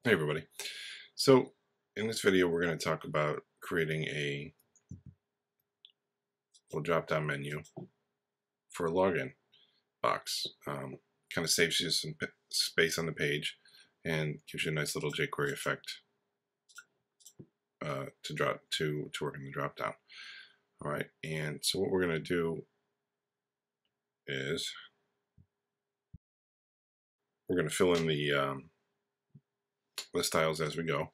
Hey everybody. So in this video we're going to talk about creating a little drop-down menu for a login box. Kind of saves you some space on the page and gives you a nice little jQuery effect to work in the drop-down. All right, and so what we're going to do is we're going to fill in the styles as we go,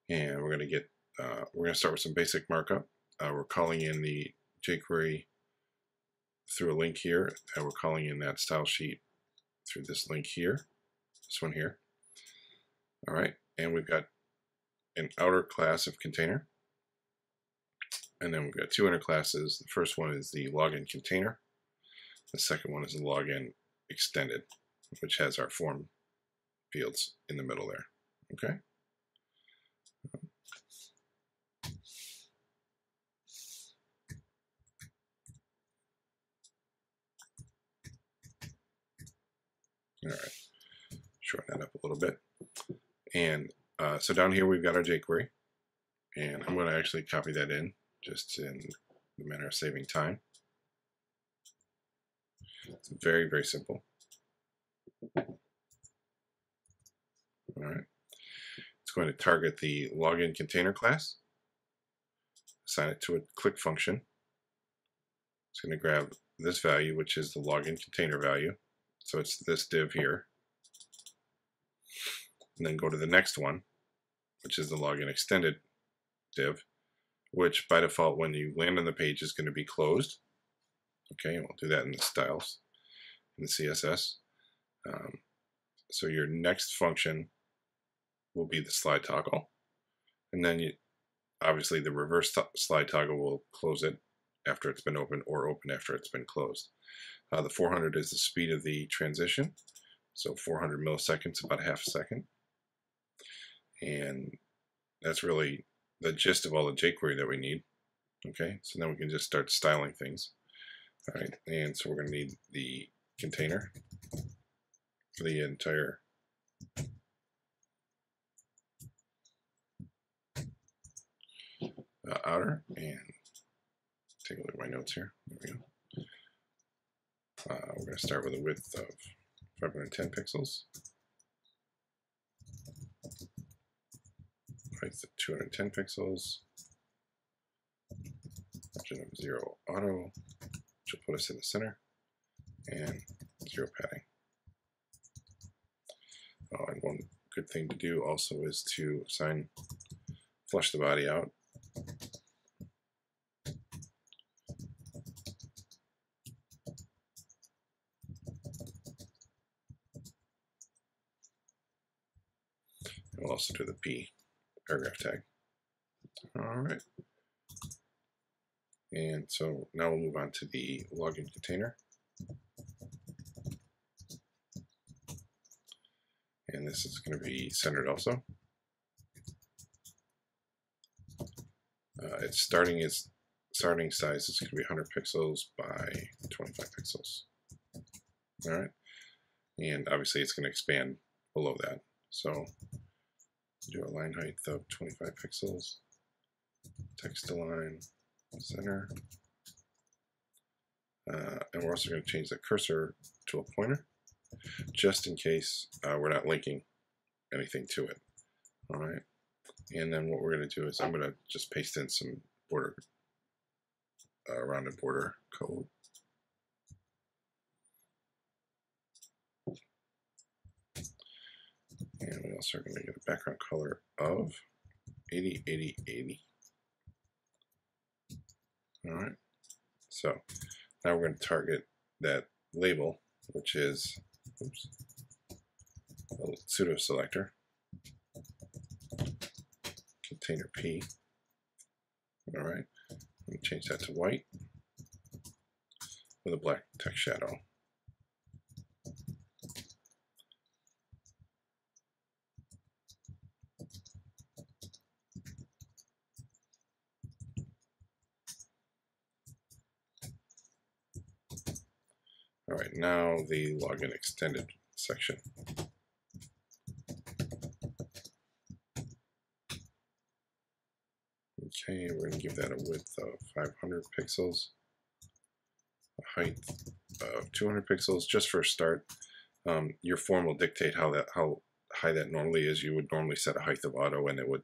and we're going to start with some basic markup. We're calling in the jQuery through a link here, and we're calling in that style sheet through this link here, this one here. All right, and we've got an outer class of container, and then we've got two inner classes. The first one is the login container. The second one is the login extended, which has our form fields in the middle there. Okay. All right, shorten that up a little bit. And so down here we've got our jQuery, and I'm going to actually copy that in just in the manner of saving time. It's very, very simple. All right. It's going to target the login container class, assign it to a click function. It's going to grab this value, which is the login container value. So it's this div here. And then go to the next one, which is the login extended div, which by default when you land on the page is going to be closed. Okay, and we'll do that in the styles, in the CSS. So your next function will be the slide toggle. And then obviously the reverse slide toggle will close it after it's been opened, or open after it's been closed. The 400 is the speed of the transition. So 400 milliseconds, about half a second. And that's really the gist of all the jQuery that we need. Okay, so then we can just start styling things. All right, and so we're going to need the container for the entire outer. And take a look at my notes here. There we go. We're going to start with a width of 510 pixels. Height of 210 pixels. Margin of 0 auto, which will put us in the center, and 0 padding. Oh, and one good thing to do also is to flush the body out. And we'll also do the P paragraph tag. All right. And so now we'll move on to the login container. And this is going to be centered also. Its starting size is going to be 100 pixels by 25 pixels. All right. And obviously it's going to expand below that. So do a line height of 25 pixels, text align, center. And we're also going to change the cursor to a pointer, just in case we're not linking anything to it. All right. And then what we're going to do is I'm going to just paste in some border, rounded border code. And we also are going to get a background color of 80, 80, 80. All right. So now we're going to target that label, which is a pseudo selector, container P. All right. I'm going to change that to white with a black text shadow. All right, now the login extended section. Okay, we're going to give that a width of 500 pixels, a height of 200 pixels, just for a start. Your form will dictate how high that normally is. You would normally set a height of auto, and it would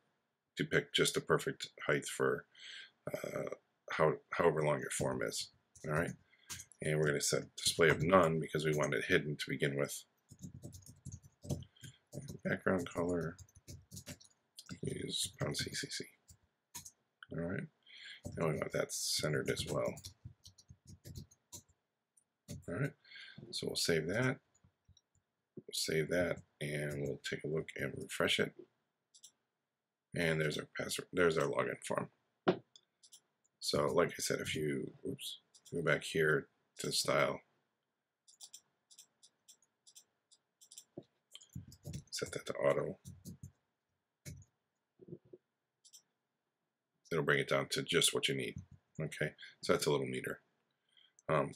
depict just the perfect height for however long your form is. All right, and we're going to set display of none because we want it hidden to begin with. Background color, use #CCC. All right, now we want that centered as well. All right, so we'll save that. We'll save that, and we'll take a look and refresh it. And there's our password. There's our login form. So, like I said, if you go back here to style, set that to auto, it'll bring it down to just what you need. Okay, so that's a little neater.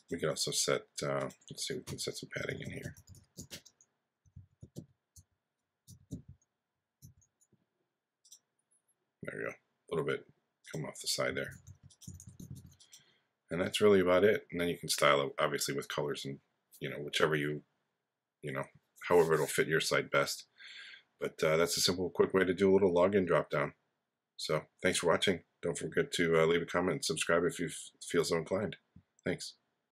We can also set, let's see, we can set some padding in here. There we go, a little bit come off the side there. And that's really about it. And then you can style it, obviously, with colors and, whichever however it'll fit your site best. But that's a simple, quick way to do a little login drop down. So thanks for watching. Don't forget to leave a comment and subscribe if you feel so inclined. Thanks.